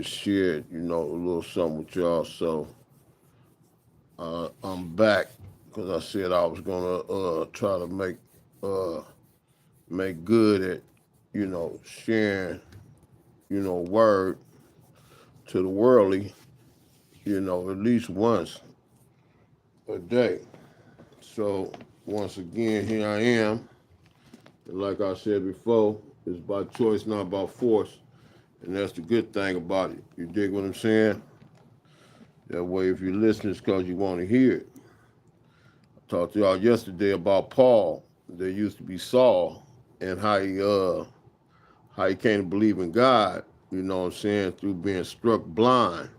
share, a little something with y'all. So I'm back because I said I was gonna try to uh, make good at, sharing, word to the worldly, at least once a day. So once again, here I am. And like I said before, it's by choice, not by force. And that's the good thing about it. You dig what I'm saying? That way, if you listen, it's because you want to hear it. I talked to y'all yesterday about Paul. There used to be Saul and how he came to believe in God, through being struck blind.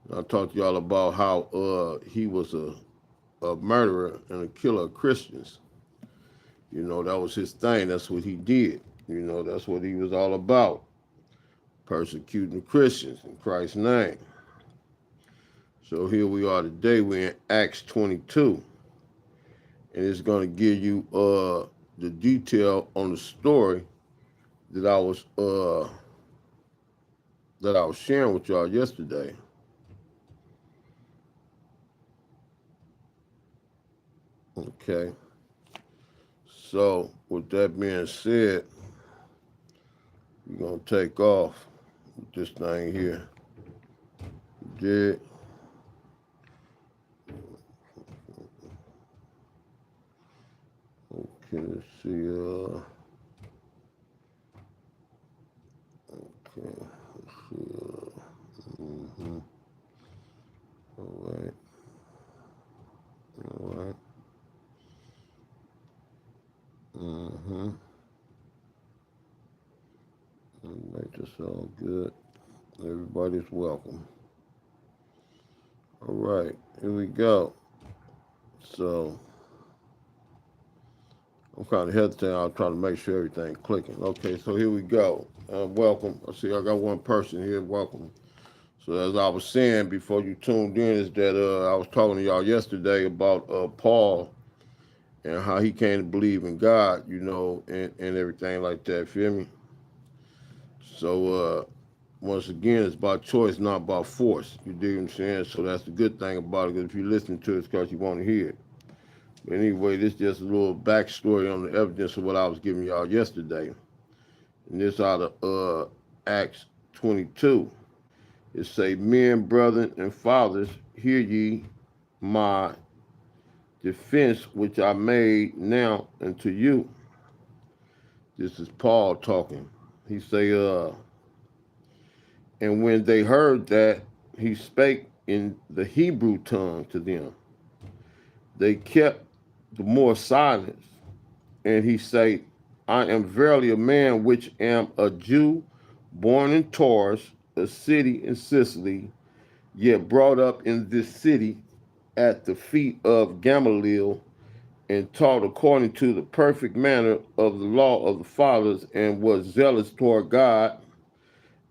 And I talked to y'all about how he was a murderer and a killer of Christians. That was his thing. That's what he did. That's what he was all about. Persecuting Christians in Christ's name. So here we are today. We're in Acts 22. And it's going to give you the detail on the story that I was sharing with y'all yesterday. Okay. So with that being said, we're gonna take off with this thing here. Did okay, let's see, okay, let's see, all right, make this all good. Everybody's welcome. All right, here we go. So I'm kind of hesitating. I'll try to make sure everything's clicking. Okay, so here we go. Welcome. I see I got one person here. Welcome. So as I was saying before you tuned in, is that I was talking to y'all yesterday about Paul and how he came to believe in God, and everything like that. Feel me? So once again, it's by choice, not by force. You dig what I'm saying? So that's the good thing about it. Because if you listen to it, it's because you want to hear it. But anyway, this is just a little backstory on the evidence of what I was giving y'all yesterday. And this out of Acts 22. It say, men, brethren, and fathers, hear ye my defense which I made now unto you. This is Paul talking. He say, and when they heard that he spake in the Hebrew tongue to them, they kept the more silence. And he say, I am verily a man which am a Jew, born in Taurus, a city in Sicily, yet brought up in this city at the feet of Gamaliel, and taught according to the perfect manner of the law of the fathers, and was zealous toward God,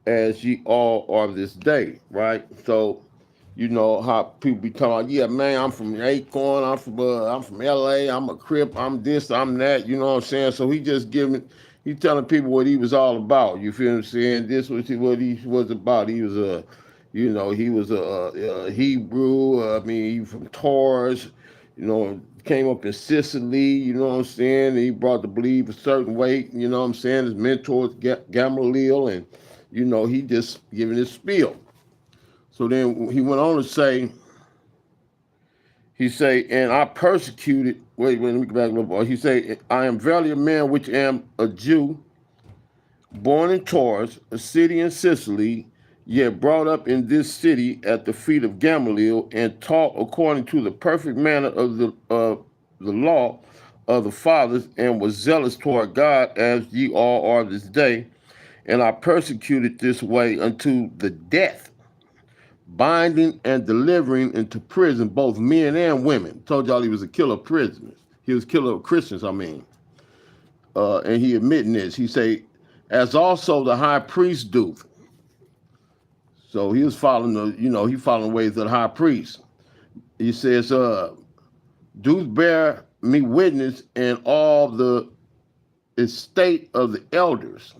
as ye all are this day, right? So, you know how people be talking about, yeah, man, I'm from Acorn, I'm from LA, I'm a Crip, I'm this, I'm that, you know what I'm saying? So he telling people what he was all about. You feel what I'm saying? This was what he was about. He was a Hebrew. I mean, he from Taurus. Came up in Sicily. You know what I'm saying? He brought to believe a certain way. You know what I'm saying? His mentor Gamaliel, and he just giving his spiel. So then he went on to say, and I persecuted, wait, let me go back a little bit. He say, I am verily a man which am a Jew, born in Taurus, a city in Sicily, yet brought up in this city at the feet of Gamaliel, and taught according to the perfect manner of the law of the fathers, and was zealous toward God, as ye all are this day. And I persecuted this way unto the death, binding and delivering into prison both men and women. Told y'all he was a killer of prisoners. He was a killer of Christians, I mean. And he admitting this. He say, as also the high priest doth. So he was following he following the ways of the high priest. He says, do bear me witness in all the estate of the elders.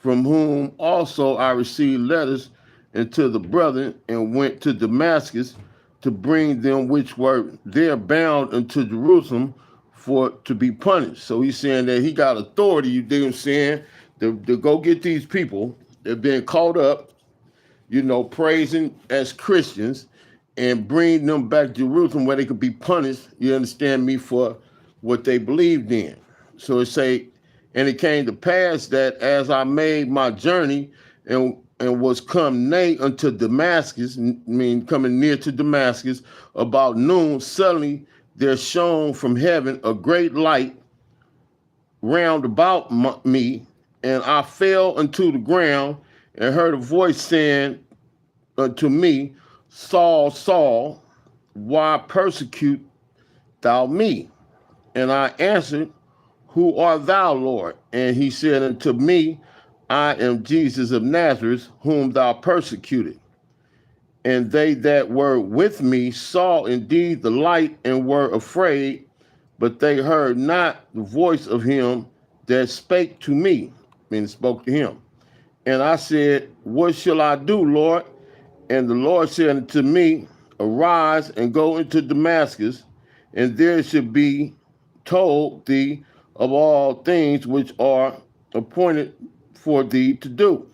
from whom also I received letters unto the brethren, and went to Damascus to bring them which were there bound unto Jerusalem for to be punished. So he's saying that he got authority, you dig what I'm saying, to go get these people that have been caught up, praising as Christians, and bring them back to Jerusalem where they could be punished, you understand me, for what they believed in. So it say, and it came to pass that as I made my journey and was come nigh unto Damascus, coming near to Damascus, about noon, suddenly there shone from heaven a great light round about me, and I fell unto the ground and heard a voice saying unto me, Saul, Saul, why persecute thou me? And I answered, Who art thou, Lord? And he said unto me, I am Jesus of Nazareth, whom thou persecuted. And they that were with me saw indeed the light and were afraid, but they heard not the voice of him that spake to me, spoke to him. And I said, What shall I do, Lord? And the Lord said unto me, Arise and go into Damascus, and there should be told thee of all things which are appointed for thee to do.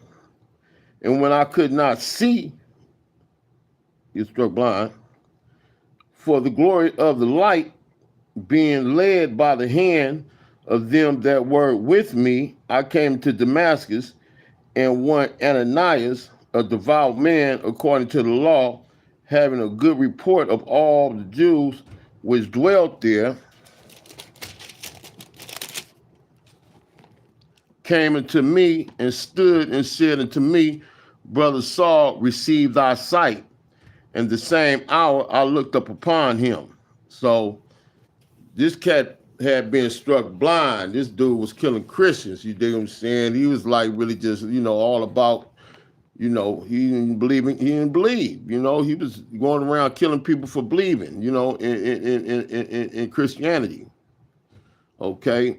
And when I could not see, he was struck blind, for the glory of the light, being led by the hand of them that were with me, I came to Damascus, and one Ananias, a devout man according to the law, having a good report of all the Jews which dwelt there, came unto me and stood and said unto me, Brother Saul, receive thy sight. And the same hour I looked up upon him. So this cat had been struck blind. This dude was killing Christians, you dig what I'm saying? He was like really just, all about, he didn't believe, he was going around killing people for believing, in Christianity. Okay,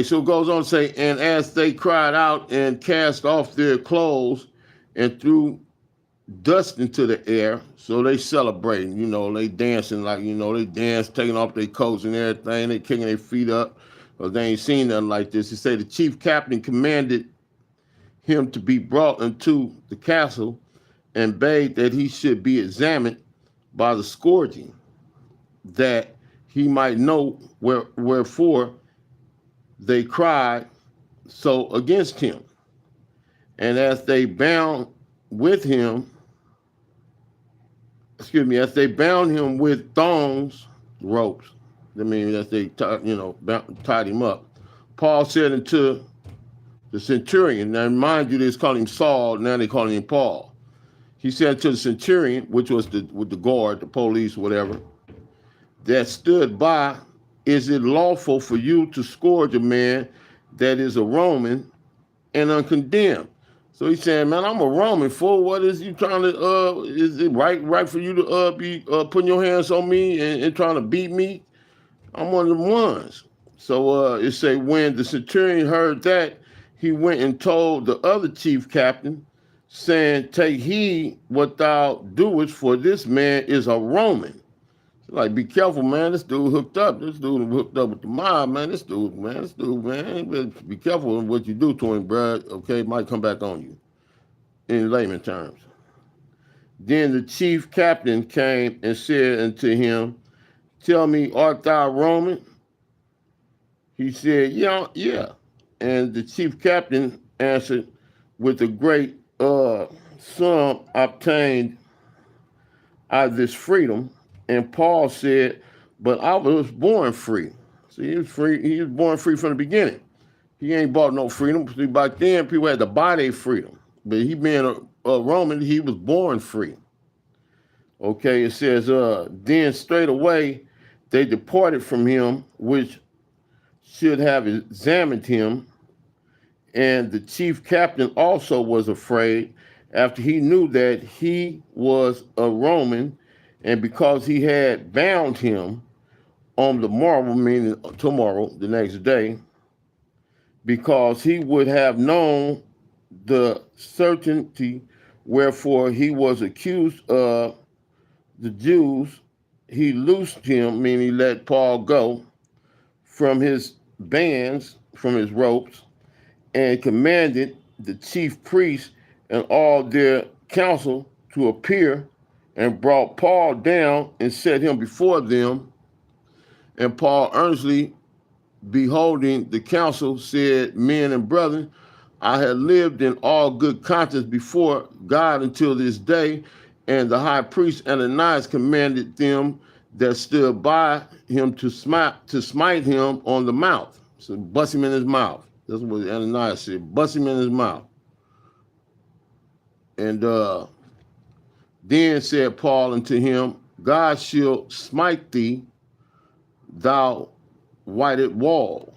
so it goes on to say, and as they cried out and cast off their clothes and threw dust into the air, so they celebrating, they dancing like, they dance, taking off their coats and everything, they kicking their feet up, because they ain't seen nothing like this. He said the chief captain commanded him to be brought into the castle and bade that he should be examined by the scourging, that he might know wherefore they cried so against him. And as they bound him with thongs, ropes, as they tied him up, Paul said unto the centurion, now mind you, they call him Saul, now they call him Paul. He said to the centurion, which was with the guard, the police, whatever, that stood by, is it lawful for you to scourge a man that is a Roman and uncondemned? So he's saying, man, I'm a Roman, fool. What is you trying to, is it right for you to be putting your hands on me and trying to beat me? I'm one of them ones. So it say, when the centurion heard that, he went and told the other chief captain, saying, take heed what thou doest, for this man is a Roman. Like, be careful, man. This dude hooked up. This dude hooked up with the mob, man. This dude, man. Be careful with what you do to him, bro. Okay, it might come back on you. In layman terms. Then the chief captain came and said unto him, tell me, art thou Roman? He said, yeah. And the chief captain answered, with a great sum obtained out of this freedom. And Paul said, but I was born free. See, he was free. He was born free from the beginning. He ain't bought no freedom. See, back then, people had to buy their freedom. But he being a Roman, he was born free. Okay, it says, then straight away they departed from him, which should have examined him. And the chief captain also was afraid after he knew that he was a Roman, and because he had bound him on the morrow, meaning tomorrow, the next day, because he would have known the certainty wherefore he was accused of the Jews. He loosed him, meaning he let Paul go from his bands, from his ropes, and commanded the chief priests and all their council to appear, and brought Paul down and set him before them. And Paul, earnestly beholding the council, said, Men and brethren, I had lived in all good conscience before God until this day. And the high priest Ananias commanded them that stood by him to smite him on the mouth. So bust him in his mouth. That's what Ananias said. Bust him in his mouth. And then said Paul unto him, God shall smite thee, thou whited wall.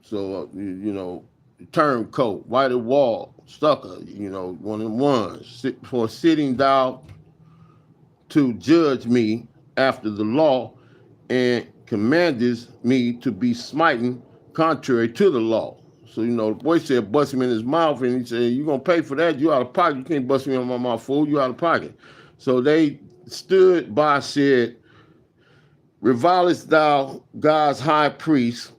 So, turncoat, whited wall, stucker, one of them ones. For sitting thou to judge me after the law, and commandest me to be smitten contrary to the law. So, the boy said, bust him in his mouth, and he said, you're going to pay for that. You out of pocket. You can't bust me in my mouth, fool. You out of pocket. So they stood by, said, revilest thou God's high priest?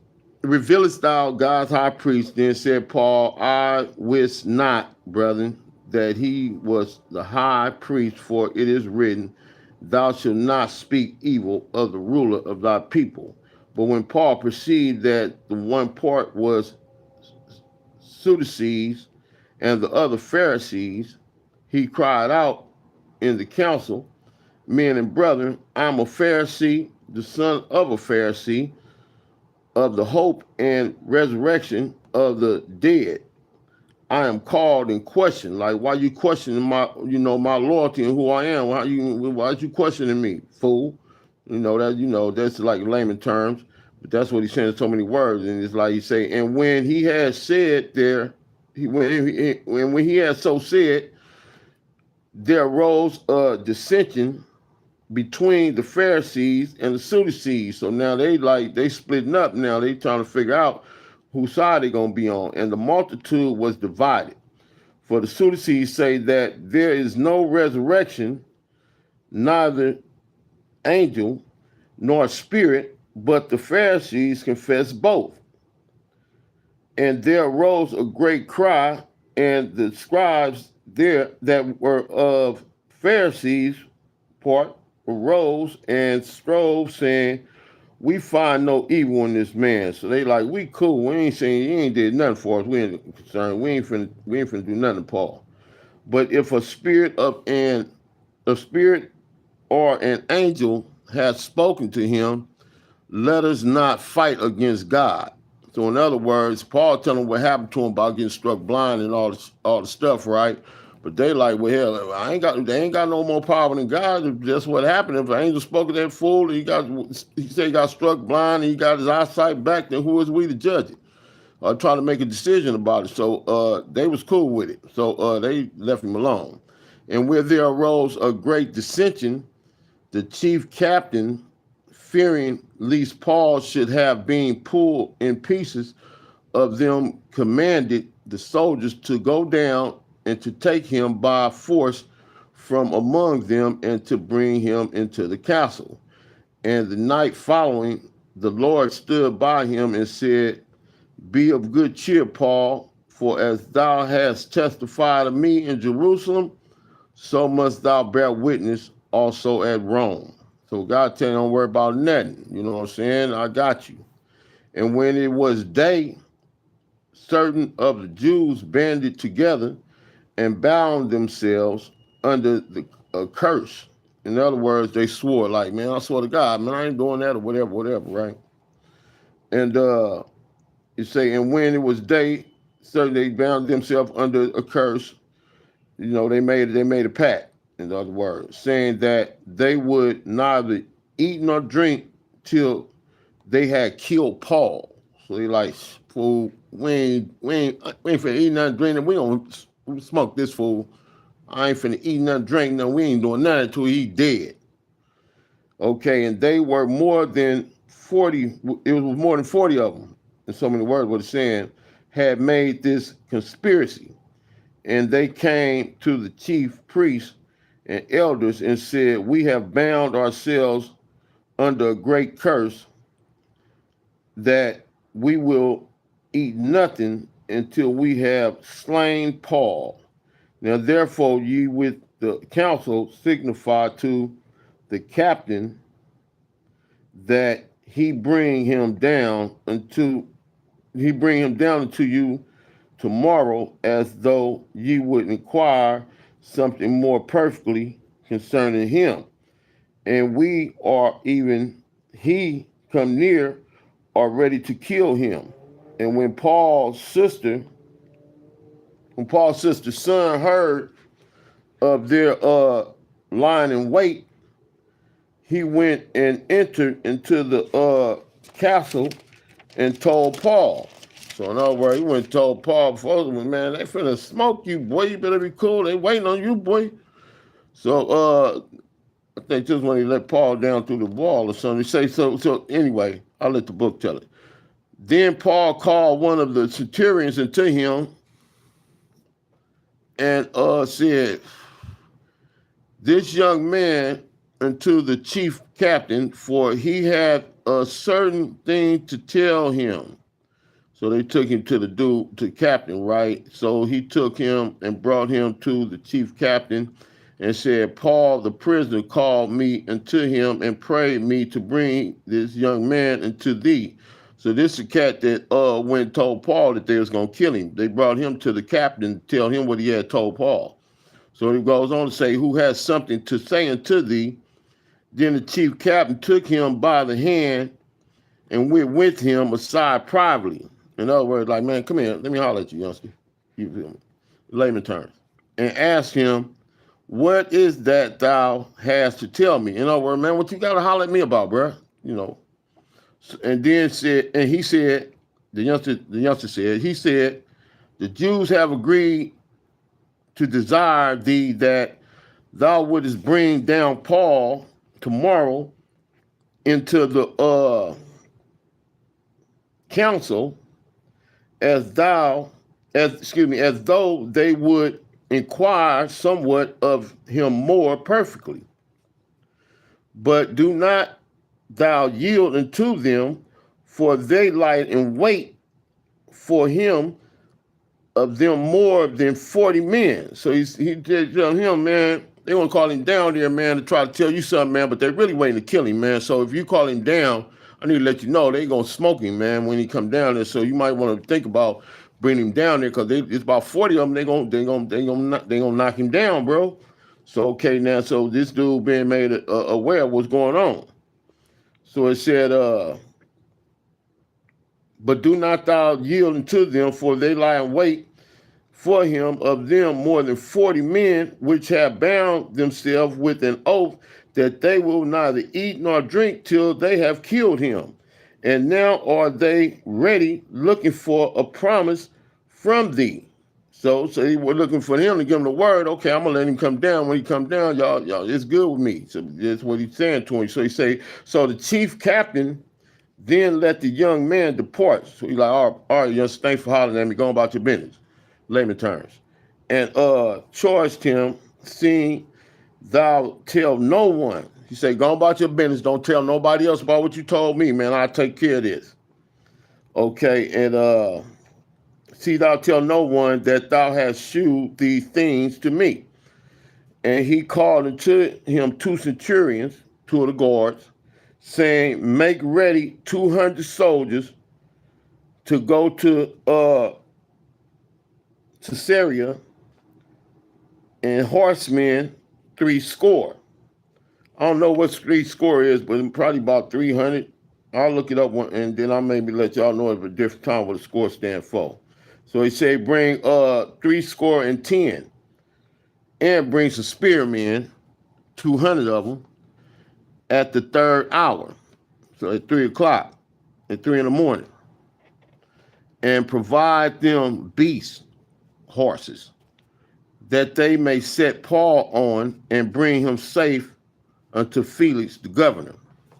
Revealest thou God's high priest? Then said Paul, I wist not, brethren, that he was the high priest, for it is written, thou shalt not speak evil of the ruler of thy people. But when Paul perceived that the one part was Sadducees and the other Pharisees, he cried out in the council, Men and brethren, I'm a Pharisee, the son of a Pharisee, of the hope and resurrection of the dead. I am called and questioned. Like, why you questioning my loyalty and who I am? Why you questioning me, fool? That's like layman terms, but that's what he's saying in so many words. And it's like he say, and when he had said when he had so said, there arose a dissension between the Pharisees and the Sadducees. So now they splitting up. Now they trying to figure out whose side they gonna be on. And the multitude was divided. For the Sadducees say that there is no resurrection, neither angel nor spirit, but the Pharisees confess both. And there arose a great cry, and the scribes there that were of Pharisees part arose and strove, saying, we find no evil in this man. So they like, we cool. We ain't saying he ain't did nothing for us. We ain't concerned. We ain't finna do nothing to Paul. But if a spirit or an angel has spoken to him, let us not fight against God. So in other words, Paul telling them what happened to him about getting struck blind and all the stuff, right? But they like, well, hell, they ain't got no more power than God. That's what happened. If an angel spoke to that fool, he said he got struck blind and he got his eyesight back, then who is we to judge it? Or try to make a decision about it. So they was cool with it. So they left him alone. And where there arose a great dissension, the chief captain, fearing lest Paul should have been pulled in pieces of them, commanded the soldiers to go down and to take him by force from among them and to bring him into the castle. And the night following, the Lord stood by him and said, be of good cheer, Paul, for as thou hast testified of me in Jerusalem, so must thou bear witness also at Rome. So God tell you, don't worry about nothing. You know what I'm saying? I got you. And when it was day, certain of the Jews banded together and bound themselves under a curse. In other words, they swore, like, man, I swear to God, man, I ain't doing that or whatever, right? And it say, and when it was day, certain they bound themselves under a curse. They made a pact. In other words, saying that they would neither eat nor drink till they had killed Paul. So they like, fool, we ain't finna eat nothing, drink, we don't smoke this fool. I ain't finna eat nothing, drink, no, we ain't doing nothing until he dead. Okay, and they were more than 40, it was more than 40 of them. In so many words, what it's saying, had made this conspiracy. And they came to the chief priests and elders and said, we have bound ourselves under a great curse that we will eat nothing until we have slain Paul. Now therefore ye with the council signify to the captain that he bring him down unto you tomorrow, as though ye would inquire something more perfectly concerning him. And we are even he come near are ready to kill him. And when Paul's sister's son heard of their lying in wait, he went and entered into the castle and told Paul. So in other words, he went and told Paul before, man, they finna smoke you, boy. You better be cool. They waiting on you, boy. So I think just when he let Paul down through the wall or something, he say so anyway, I'll let the book tell it. Then Paul called one of the centurions into him and said, this young man unto the chief captain, for he had a certain thing to tell him. So they took him to the captain, right? So he took him and brought him to the chief captain and said, Paul, the prisoner, called me unto him and prayed me to bring this young man unto thee. So this is a cat that went and told Paul that they was going to kill him. They brought him to the captain to tell him what he had told Paul. So he goes on to say, who has something to say unto thee? Then the chief captain took him by the hand and went with him aside privately. In other words, like, man, come here, let me holler at you, youngster. You feel me? Layman terms. And asked him, what is that thou hast to tell me? In other words, man, what you got to holler at me about, bro? You know. And then he said, the youngster said, he said, the Jews have agreed to desire thee that thou wouldest bring down Paul tomorrow into the council as though they would inquire somewhat of him more perfectly. But do not thou yield unto them, for they lie in wait for him of them more than 40 men. So he did tell him, man, they want to call him down there, man, to try to tell you something, man, but they're really waiting to kill him, man. So if you call him down, I need to let you know they gonna smoke him, man, when he come down there. So you might want to think about bringing him down there, because it's about 40 of them. They gonna knock him down, bro. So okay, now so this dude being made aware of what's going on. So it said, but do not thou yield unto them, for they lie in wait for him of them more than 40 men, which have bound themselves with an oath that they will neither eat nor drink till they have killed him. And now are they ready, looking for a promise from thee. So they were looking for him to give him the word. Okay, I'm gonna let him come down. When he come down, y'all, it's good with me. So that's what he's saying to him. So he say, so the chief captain then let the young man depart. So he's like, all right, young, thanks for hollering at me. Go about your business. Layman terms. And charged him, seeing thou tell no one. He said, go about your business. Don't tell nobody else about what you told me, man. I'll take care of this. Okay, and see thou tell no one that thou hast shewed these things to me. And he called unto him 2 centurions, 2 of the guards, saying, make ready 200 soldiers to go to Caesarea, and horsemen 60. I don't know what 60 is, but probably about 300. I'll look it up and then I'll maybe let y'all know at a different time what the score stands for. So he said, bring 70 and bring some spearmen, 200 of them, at the 3rd hour. So at 3 o'clock, at 3 in the morning. And provide them beasts, horses, that they may set Paul on and bring him safe unto Felix, the governor.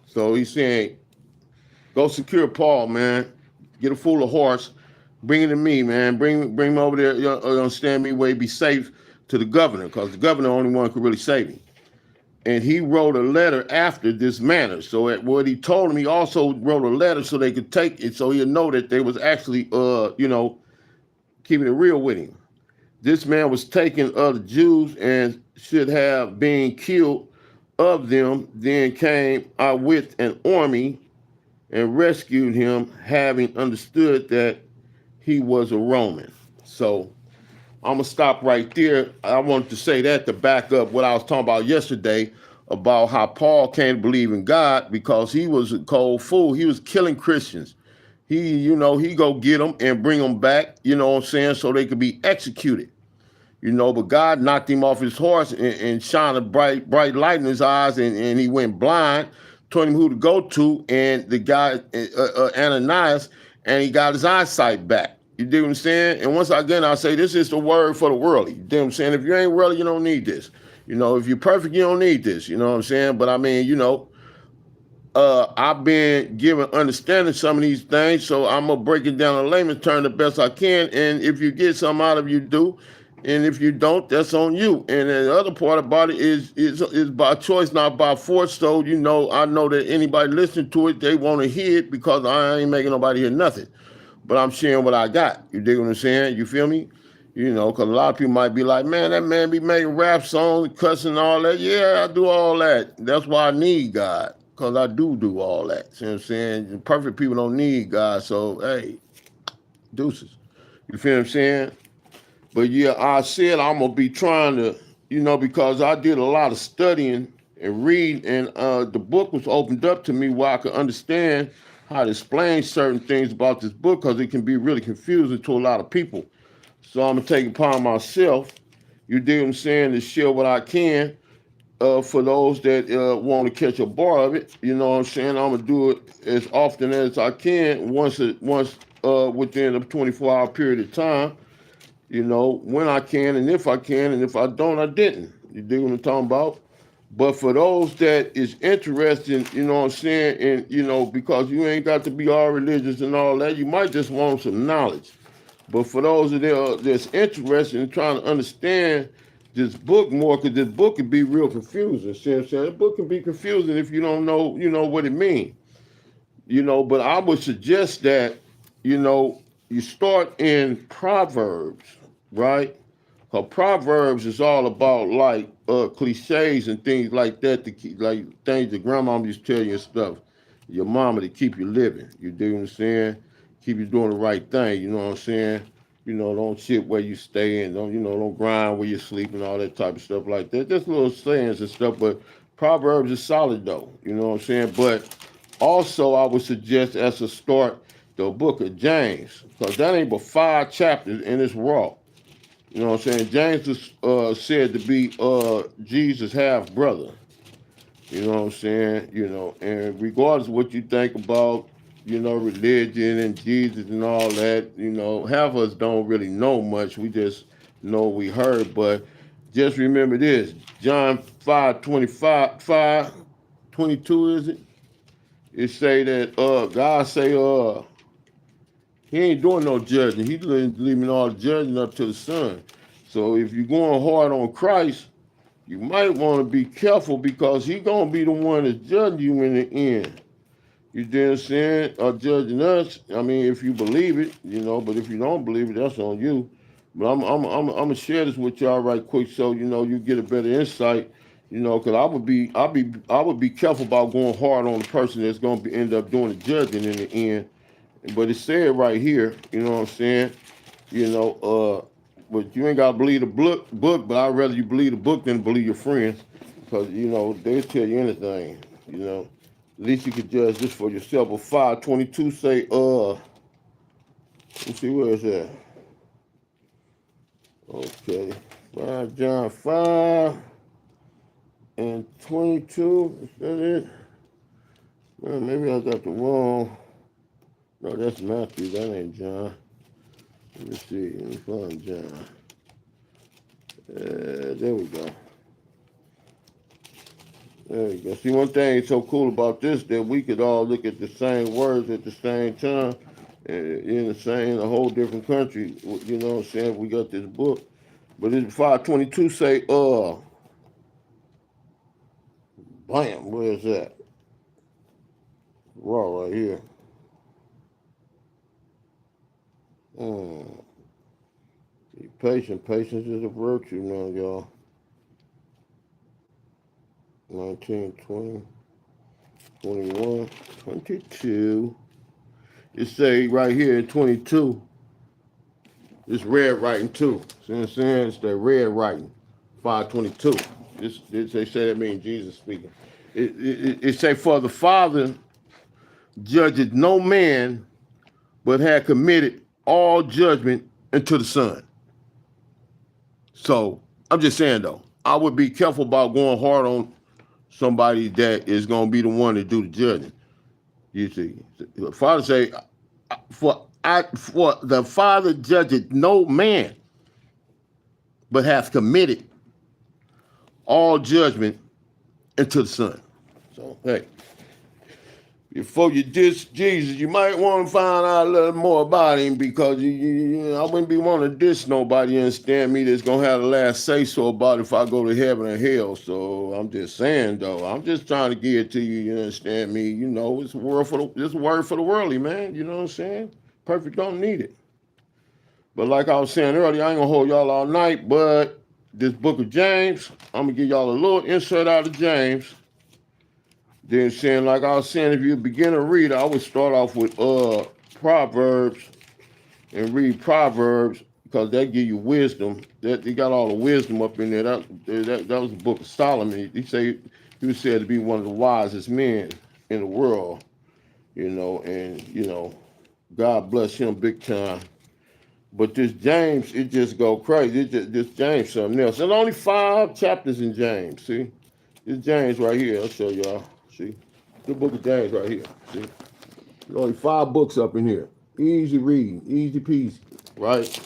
So he's saying, go secure Paul, man. Get a full of horse. Bring it to me, man. Bring me over there. Understand me where he be safe to the governor, because the governor only one could really save him. And he wrote a letter after this manner. So at what he told him, he also wrote a letter so they could take it, so he'll know that they was actually, keeping it real with him. This man was taken of the Jews and should have been killed of them. Then came I with an army and rescued him, having understood that he was a Roman. So I'm gonna stop right there. I wanted to say that to back up what I was talking about yesterday about how Paul can't believe in God because he was a cold fool. He was killing Christians. He go get them and bring them back, you know what I'm saying, so they could be executed. But God knocked him off his horse and shined a bright light in his eyes, and he went blind, told him who to go to, and the guy, Ananias, and he got his eyesight back. You dig what I'm saying? And once again, I say this is the word for the worldly. You dig what I'm saying? If you ain't worldly, you don't need this. If you're perfect, you don't need this. You know what I'm saying? But I mean, I've been given understanding some of these things, so I'm gonna break it down in layman's term the best I can. And if you get something out of it, you do. And if you don't, that's on you. And the other part about it is by choice, not by force. So, I know that anybody listening to it, they want to hear it because I ain't making nobody hear nothing. But I'm sharing what I got. You dig what I'm saying? You feel me? Because a lot of people might be like, man, that man be making rap songs, cussing and all that. Yeah, I do all that. That's why I need God, because I do all that. See what I'm saying? Perfect people don't need God. So, hey, deuces. You feel what I'm saying? But yeah, I said I'm gonna be trying to, because I did a lot of studying and reading, and the book was opened up to me where I could understand how to explain certain things about this book, because it can be really confusing to a lot of people. So I'm gonna take it upon myself, you dig what I'm saying, to share what I can for those that want to catch a bar of it. You know what I'm saying? I'm gonna do it as often as I can, once within a 24-hour period of time. When I can, and if I can, and if I don't, I didn't. You dig what I'm talking about? But for those that is interested, you know what I'm saying, and, because you ain't got to be all religious and all that, you might just want some knowledge. But for those that's interested in trying to understand this book more, because this book can be real confusing. See what I'm saying? The book can be confusing if you don't know, what it means. But I would suggest that, you start in Proverbs, right? Because Proverbs is all about like cliches and things like that, to keep, like things that grandma used to tell you and stuff. Your mama to keep you living. You dig what I'm saying? Keep you doing the right thing. You know what I'm saying? Don't sit where you stay, and don't grind where you sleep and all that type of stuff like that. Just little sayings and stuff. But Proverbs is solid though. You know what I'm saying? But also, I would suggest as a start the book of James, because that ain't but 5 chapters and it's raw. You know what I'm saying? James is said to be Jesus' half brother. You know what I'm saying? And regardless of what you think about, religion and Jesus and all that, half of us don't really know much. We just know we heard. But just remember this, John 5:25, 5:22 is it? It say that God say he ain't doing no judging. He's leaving all the judging up to the Son. So if you're going hard on Christ, you might want to be careful, because he's going to be the one that's judging you in the end. You know what I'm saying? Or judging us. I mean, if you believe it, but if you don't believe it, that's on you. But I'm gonna share this with y'all right quick, so you get a better insight. Because I would be careful about going hard on the person that's gonna end up doing the judging in the end. But it's said right here, you know what I'm saying? But you ain't gotta believe the book, but I'd rather you believe the book than believe your friends. Because, they'll tell you anything, At least you can judge this for yourself. But 5:22 say, let's see, where is that? Okay. 5 John 5:22. Is that it? Well, maybe I got the wrong. No, that's Matthew. That ain't John. Let me see. Let me find John. There we go. There you go. See, one thing so cool about this, that we could all look at the same words at the same time, in the same, a whole different country. You know what I'm saying? We got this book. But it's 522 say, bam, where's that? Raw right here. Patience is a virtue now, y'all. 19, 20, 21, 22. It say right here in 22, it's red writing too. See what I'm saying? It's that red writing, 522. They say that means Jesus speaking. It say, for the Father judgeth no man, but had committed all judgment unto the Son. So I'm just saying though, I would be careful about going hard on somebody that is going to be the one to do the judging. You see, the Father say, for the Father judgeth no man, but hath committed all judgment into the Son. So hey, before you diss Jesus, you might want to find out a little more about him, because I wouldn't be wanting to diss nobody, understand me, that's going to have the last say-so about if I go to heaven or hell. So I'm just saying, though, I'm just trying to give it to you, you understand me? You know, it's a word for the worldly, man. You know what I'm saying? Perfect don't need it. But like I was saying earlier, I ain't going to hold y'all all night, but this book of James, I'm going to give y'all a little insert out of James. Then saying, like I was saying, if you're a beginner reader, I would start off with Proverbs and read Proverbs, because that give you wisdom. That they got all the wisdom up in there. That was the book of Solomon. He was said to be one of the wisest men in the world, you know, and you know, God bless him big time. But this James, it just go crazy. This James something else. There's only 5 chapters in James. See, this James right here. I'll show y'all. See, the book of James right here. See, there's only 5 books up in here. Easy reading, easy peasy, right?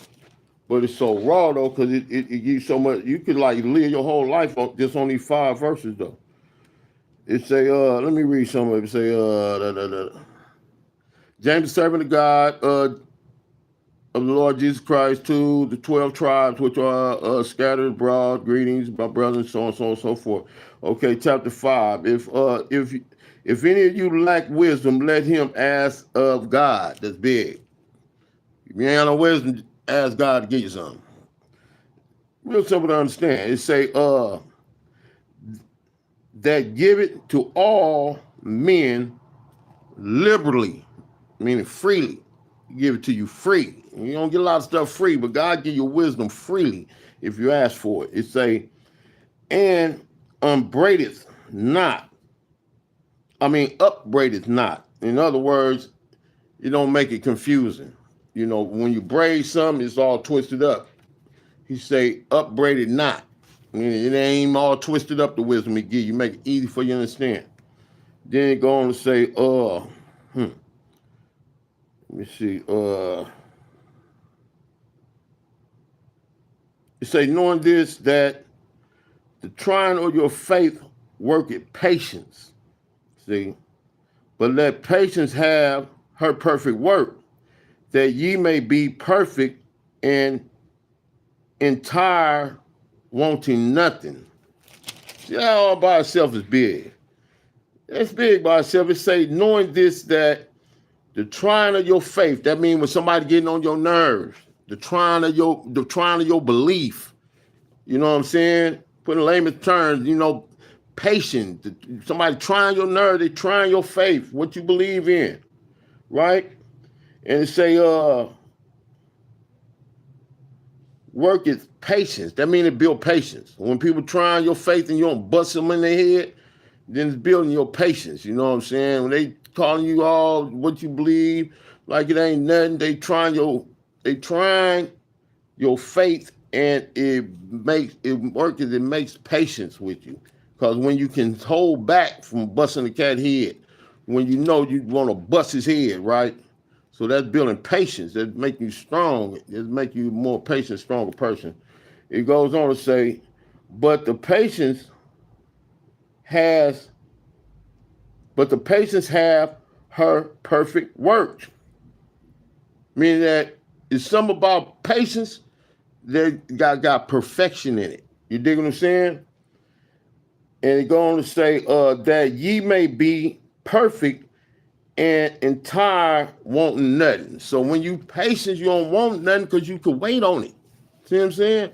But it's so raw though, because it gives you so much. You could like live your whole life on just on these 5 verses though. It say, let me read some of it. It say, James, the servant of God, of the Lord Jesus Christ, to the 12 tribes which are scattered abroad, greetings, my brothers, so on, so on, so forth. Okay, chapter 5. If any of you lack wisdom, let him ask of God. That's big. If you ain't got no wisdom, ask God to give you something. Real simple to understand. It say, that give it to all men liberally, meaning freely. Give it to you free. You don't get a lot of stuff free, but God give you wisdom freely if you ask for it. It say, and upbraideth not. Upbraideth not. In other words, you don't make it confusing. You know, when you braid something, it's all twisted up. He say, upbraided not. I mean, it ain't all twisted up, the wisdom he give you. Make it easy for you to understand. Then it go on to say, let me see, it say, knowing this, that the trying of your faith worketh patience. See? But let patience have her perfect work, that ye may be perfect and entire, wanting nothing. See, that all by itself is big. It's big by itself. It say, knowing this, that the trying of your faith, that means when somebody getting on your nerves, the trying of your belief, you know what I'm saying? Put in layman's terms, you know, patient. Somebody trying your nerve, they trying your faith, what you believe in, right? And it say, work is patience. That means it build patience. When people trying your faith and you don't bust them in their head, then it's building your patience. You know what I'm saying? When they calling you all what you believe, like it ain't nothing, they trying your faith, and it makes patience with you. Because when you can hold back from busting the cat head, when you know you want to bust his head, right? So that's building patience. That make you strong. It make you a more patient, stronger person. It goes on to say, but the patience have her perfect work. Meaning that it's something about patience that got perfection in it. You dig what I'm saying? And it go on to say that ye may be perfect and entire, wanting nothing. So when you patient, you don't want nothing because you could wait on it. See what I'm saying?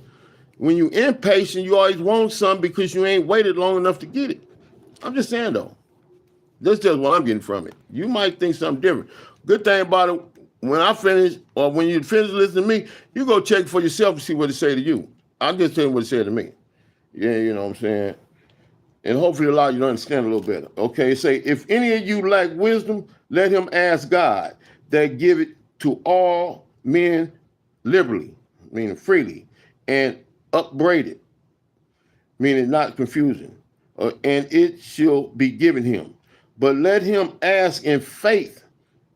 When you impatient, you always want something because you ain't waited long enough to get it. I'm just saying though. That's just what I'm getting from it. You might think something different. Good thing about it, when I finish, or when you finish listening to me, you go check for yourself and see what it say to you. I'm just telling you what it said to me. Yeah, you know what I'm saying? And hopefully allow you to understand a little better. Okay, say, if any of you lack wisdom, let him ask God that give it to all men liberally, meaning freely, and upbraided, meaning not confusing, and it shall be given him. But let him ask in faith,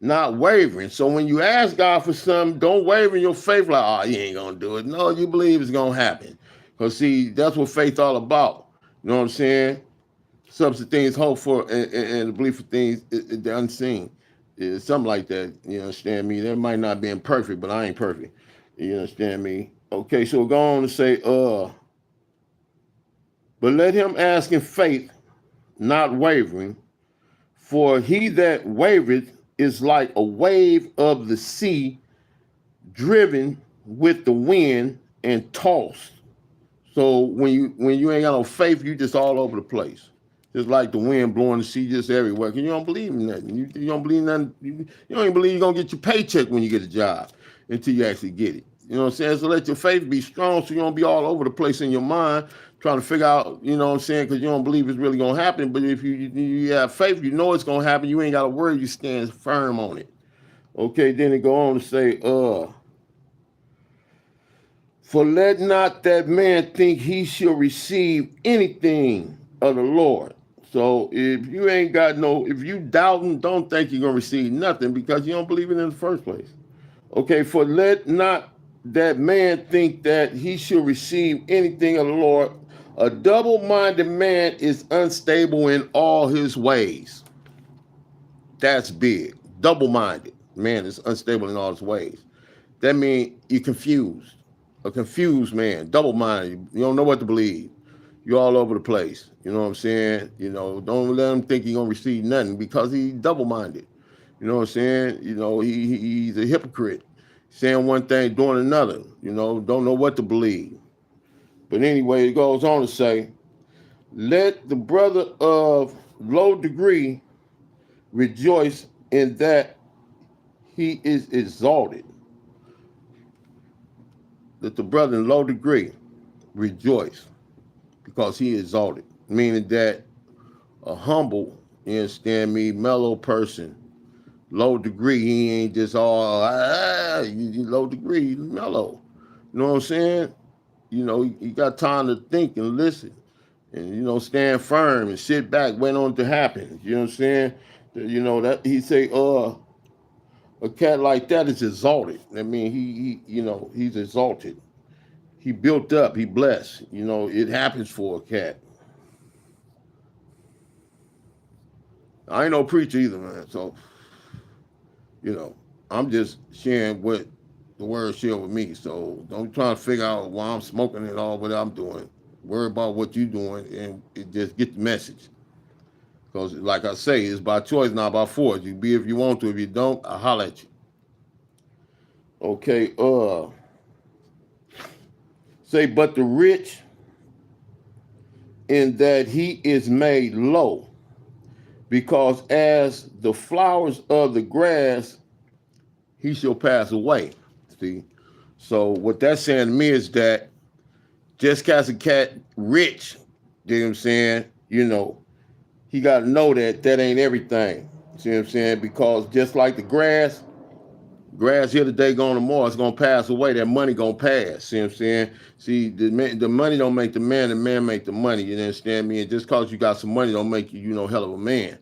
not wavering. So when you ask God for something, don't waver in your faith like, oh, you ain't going to do it. No, you believe it's going to happen. Because, see, that's what faith all about. You know what I'm saying? Substance things hoped for and the belief for things the unseen. It's something like that. You understand me? That might not be perfect, but I ain't perfect. You understand me? Okay, so we're going to say, but let him ask in faith, not wavering, for he that wavereth is like a wave of the sea driven with the wind and tossed. So when you ain't got no faith, you just all over the place. Just like the wind blowing the sea just everywhere. Cause you don't believe in nothing. You don't believe nothing. You don't even believe you're gonna get your paycheck when you get a job until you actually get it. You know what I'm saying? So let your faith be strong so you don't be all over the place in your mind trying to figure out, you know what I'm saying, because you don't believe it's really gonna happen. But if you have faith, you know it's gonna happen, you ain't gotta worry, you stand firm on it. Okay, then it go on to say, for let not that man think he shall receive anything of the Lord. So if you ain't got no, if you doubting, don't think you're gonna receive nothing because you don't believe it in the first place. Okay, for let not that man think that he shall receive anything of the Lord. A double-minded man is unstable in all his ways. That's big. Double-minded man is unstable in all his ways. That means you're confused. A confused man, double-minded. You don't know what to believe. You're all over the place. You know what I'm saying? You know, don't let him think he's gonna receive nothing because he's double-minded. You know what I'm saying? You know, he's a hypocrite. Saying one thing, doing another. You know, don't know what to believe. But anyway, it goes on to say, let the brother of low degree rejoice in that he is exalted. Let the brother in low degree rejoice because he is exalted. Meaning that a humble, you understand me, mellow person, low degree, he ain't just all, you low degree, mellow. You know what I'm saying? You know, you got time to think and listen and, you know, stand firm and sit back, wait on it to happen. You know what I'm saying? You know, that he say, a cat like that is exalted. I mean, he you know, he's exalted. He built up, he blessed. You know, it happens for a cat. I ain't no preacher either, man. So, you know, I'm just sharing what the word shared with me. So don't try to figure out why I'm smoking it all, what I'm doing. Worry about what you're doing and it just get the message. Because like I say, it's by choice, not by force. You be if you want to. If you don't, I'll holler at you. Okay, say, but the rich in that he is made low, because as the flowers of the grass, he shall pass away. See? So what that's saying to me is that just cause a cat rich, you know what I'm saying? You know, he got to know that that ain't everything. See what I'm saying? Because just like the grass here today, going tomorrow, it's gonna pass away. That money gonna pass. See what I'm saying? See, the money don't make the man make the money. You understand me? And just cause you got some money don't make you, you know, hell of a man.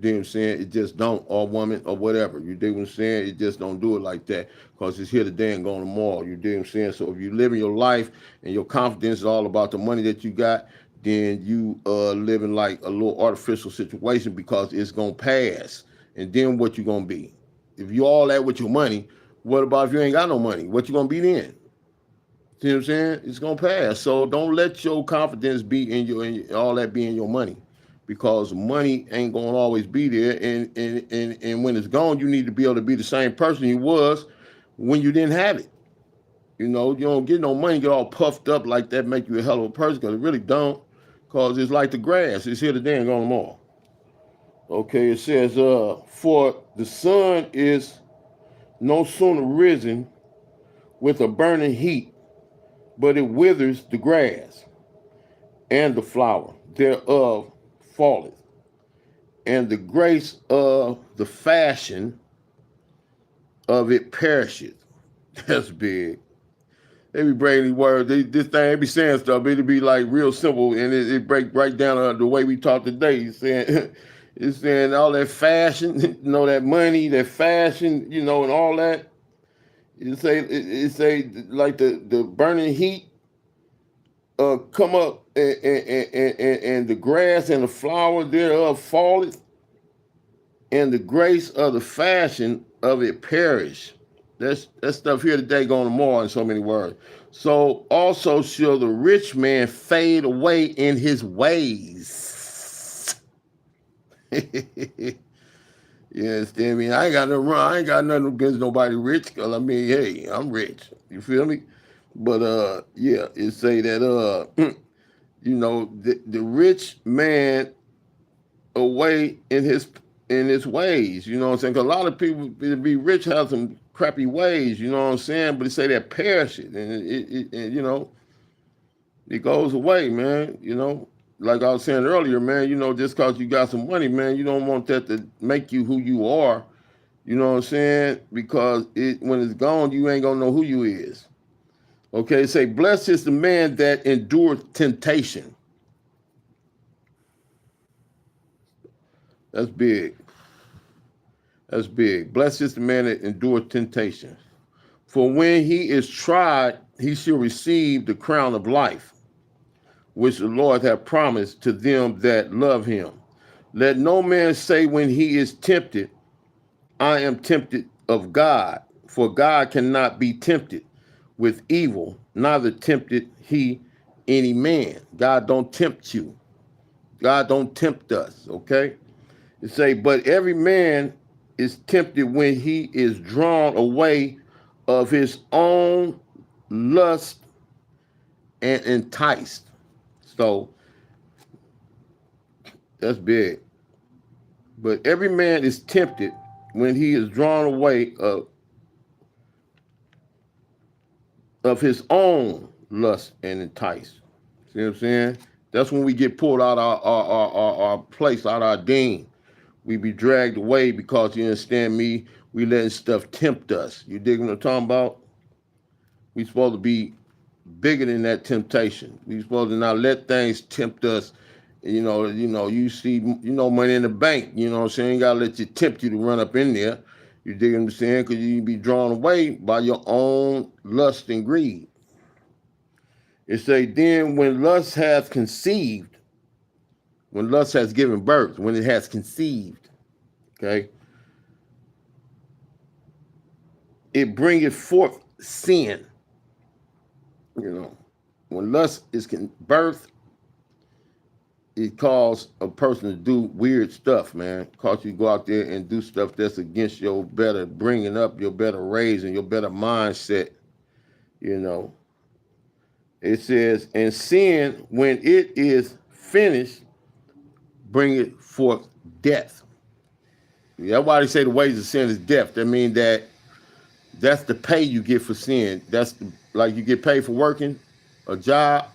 You know what I'm saying? It just don't, or woman, or whatever. You dig what I'm saying? It just don't do it like that. Cause it's here today and gone tomorrow. You dig what I'm saying? So if you live in your life and your confidence is all about the money that you got, then you living like a little artificial situation because it's gonna pass. And then what you gonna be? If you all that with your money, What about if you ain't got no money? What you gonna be then? See what I'm saying? It's gonna pass. So don't let your confidence be all that be in your money, because money ain't gonna always be there. And when it's gone, you need to be able to be the same person you was when you didn't have it. You don't get no money, get all puffed up like that, make you a hell of a person, because it really don't. Because it's like the grass. It's here today and gone tomorrow. Okay, it says, for the sun is no sooner risen with a burning heat, but it withers the grass, and the flower thereof falleth, and the grace of the fashion of it perisheth. That's big. They be breaking these words. This thing, they be saying stuff. It'll be like real simple, and it break right down the way we talk today. It's saying all that fashion, that money, that fashion, and all that. It say like the burning heat come up, and the grass and the flower thereof falleth, and the grace of the fashion of it perish. That's stuff here today, going tomorrow, in so many words. So also shall the rich man fade away in his ways. You understand me? I ain't got nothing against nobody rich, because hey, I'm rich. You feel me? But yeah, it say that the rich man away in his ways. You know what I'm saying? Because a lot of people to be rich have some crappy ways. You know what I'm saying? But it say that perish it, and it goes away, man. Like I was saying earlier, man. Just because you got some money, man, you don't want that to make you who you are. You know what I'm saying? Because when it's gone, you ain't gonna know who you is. Okay, say, blessed is the man that endureth temptation. That's big. That's big. Blessed is the man that endureth temptation. For when he is tried, he shall receive the crown of life, which the Lord hath promised to them that love him. Let no man say when he is tempted, I am tempted of God, for God cannot be tempted with evil, neither tempted he any man. God don't tempt you. God don't tempt us, okay? It say, but every man is tempted when he is drawn away of his own lust and enticed. So that's big. But every man is tempted when he is drawn away of his own lust and enticed. See what I'm saying? That's when we get pulled out our place, out our ding. We be dragged away because, you understand me, we letting stuff tempt us. You dig what I'm talking about? We supposed to be bigger than that temptation. We supposed to not let things tempt us. You see, money in the bank, you know what I'm saying? You gotta let you tempt you to run up in there. You dig what I'm saying? Because you be drawn away by your own lust and greed. It say, then when lust has conceived, when lust has given birth, when it has conceived, okay, it bringeth forth sin. When lust is birth, it causes a person to do weird stuff, man. Cause you go out there and do stuff that's against your better bringing up, your better raising, your better mindset. It says, and sin, when it is finished, bring it forth death. That's why they say the wages of sin is death. That means that's the pay you get for sin. That's like you get paid for working a job.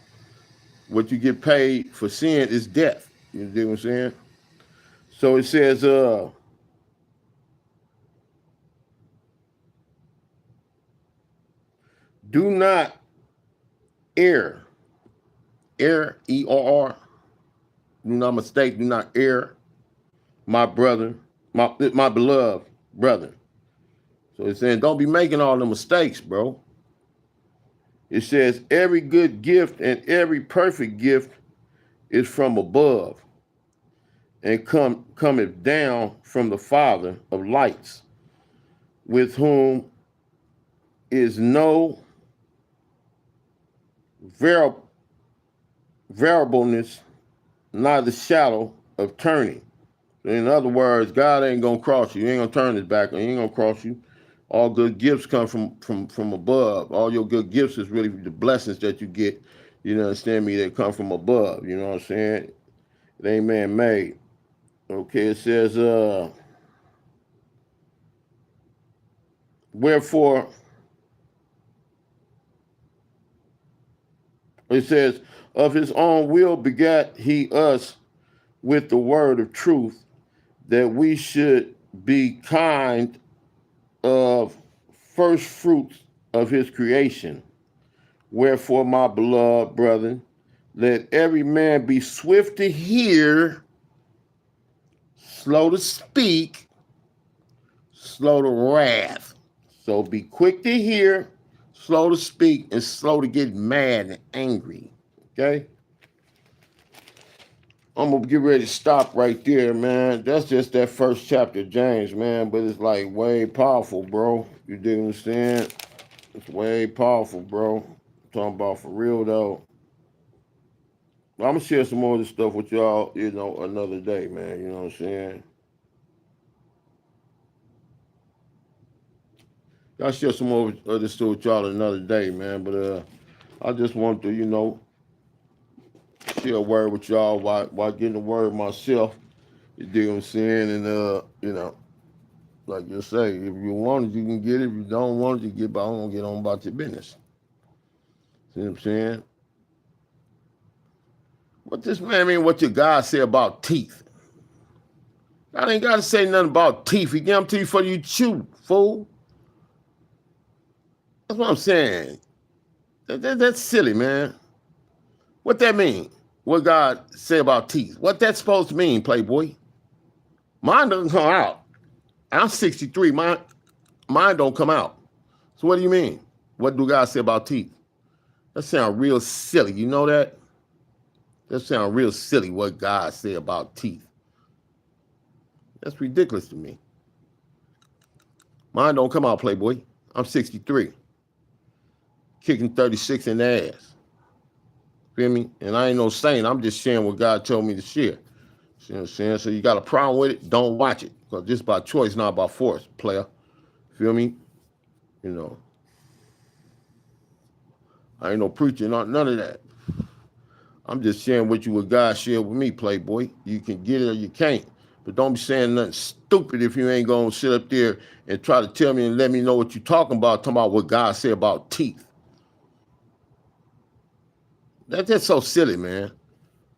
What you get paid for sin is death. You know what I'm saying? So it says, do not err. Err, E-R-R. Do not mistake, do not err, my brother, my beloved brother. So it's saying, don't be making all the mistakes, bro. It says, every good gift and every perfect gift is from above and cometh down from the Father of lights, with whom is no variableness, neither shadow of turning. In other words, God ain't gonna cross you. He ain't gonna turn his back on you. He ain't gonna cross you. All good gifts come from above. All your good gifts is really the blessings that you get. You understand me? They come from above. You know what I'm saying? It ain't man made. Okay, it says, wherefore, it says, of his own will begat he us with the word of truth, that we should be kind of first fruits of his creation. Wherefore, my beloved brethren, let every man be swift to hear, slow to speak, slow to wrath. So be quick to hear, slow to speak, and slow to get mad and angry. Okay? I'm gonna get ready to stop right there, man. That's just that first chapter of James, man. But it's like way powerful, bro. You dig what I'm saying? It's way powerful, bro. I'm talking about for real though. I'm gonna share some more of this stuff with y'all, another day, man. You know what I'm saying? I'll share some more of this stuff with y'all another day, man. But I just want to, share a word with y'all while getting the word myself. You dig what I'm saying? And like you say, if you want it, you can get it. If you don't want it, you get on about your business. See what I'm saying? What this man mean? What your God say about teeth? God ain't got to say nothing about teeth. He give them to you for you chew, fool. That's what I'm saying. That's silly, man. What that mean? What God say about teeth? What that supposed to mean, Playboy? Mine doesn't come out. I'm 63. Mine don't come out. So what do you mean? What do God say about teeth? That sounds real silly. You know that? That sounds real silly what God say about teeth. That's ridiculous to me. Mine don't come out, Playboy. I'm 63. Kicking 36 in the ass. Feel me? And I ain't no saint. I'm just sharing what God told me to share. See what I'm saying? So you got a problem with it, don't watch it. Because this is by choice, not by force, player. Feel me? I ain't no preacher, none of that. I'm just sharing with you what God shared with me, Playboy. You can get it or you can't. But don't be saying nothing stupid if you ain't going to sit up there and try to tell me and let me know what you're talking about what God said about teeth. That's just so silly, man.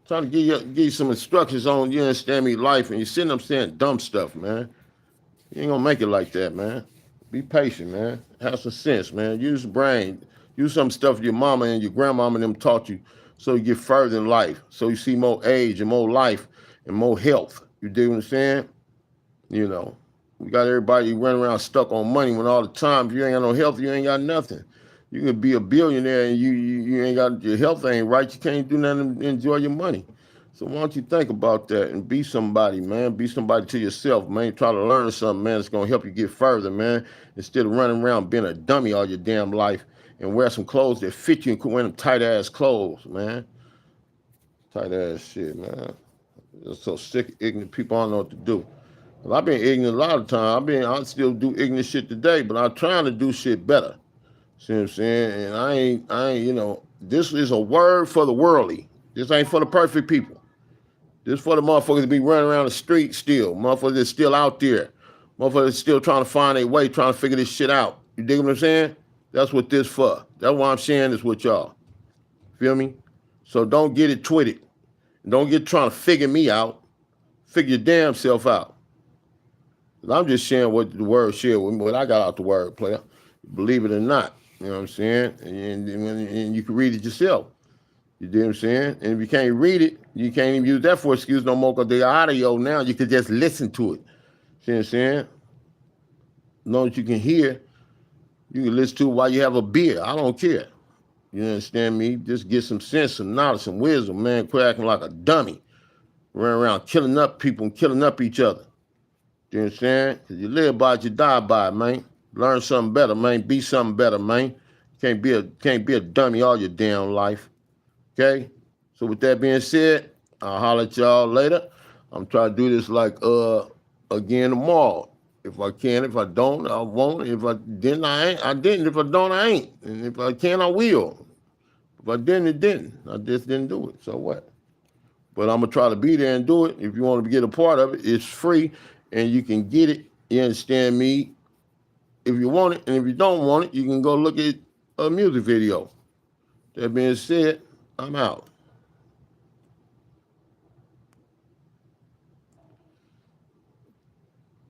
Trying to give you some instructions on, you understand me, life, and you're sitting up saying dumb stuff, man. You ain't going to make it like that, man. Be patient, man. Have some sense, man. Use the brain. Use some stuff your mama and your grandmama and them taught you so you get further in life. So you see more age and more life and more health. You dig what I'm saying? We got everybody running around stuck on money when all the time, if you ain't got no health, you ain't got nothing. You could be a billionaire and you ain't got, your health ain't right. You can't do nothing to enjoy your money. So why don't you think about that and be somebody, man. Be somebody to yourself, man. Try to learn something, man. It's going to help you get further, man. Instead of running around being a dummy all your damn life and wear some clothes that fit you and wear them tight-ass clothes, man. Tight-ass shit, man. I'm so sick of ignorant people. I don't know what to do. Well, I've been ignorant a lot of time. I still do ignorant shit today, but I'm trying to do shit better. See what I'm saying? And I ain't, this is a word for the worldly. This ain't for the perfect people. This for the motherfuckers to be running around the street still. Motherfuckers that's still out there. Motherfuckers still trying to find their way, trying to figure this shit out. You dig what I'm saying? That's what this for. That's why I'm sharing this with y'all. Feel me? So don't get it twitted. Don't get trying to figure me out. Figure your damn self out. I'm just sharing what the word shared with me, what I got out the word, player. Believe it or not. You know what I'm saying? And you can read it yourself. You know what I'm saying? And if you can't read it, you can't even use that for excuse no more because the audio now, you can just listen to it. See what I'm saying? Know that you can hear, you can listen to it while you have a beer. I don't care. You understand me? Just get some sense, some knowledge, some wisdom, man. Quit acting like a dummy. Running around killing up people and killing up each other. You understand? Because you live by it, you die by it, man. Learn something better, man. Be something better, man. Can't be a dummy all your damn life. Okay? So with that being said, I'll holler at y'all later. I'm trying to do this like again tomorrow. If I can, if I don't, I won't. If I didn't, I ain't. I didn't. If I don't, I ain't. And if I can, I will. If I didn't, it didn't. I just didn't do it. So what? But I'm gonna try to be there and do it. If you want to get a part of it, it's free and you can get it. You understand me? If you want it, and if you don't want it, you can go look at a music video. That being said, I'm out.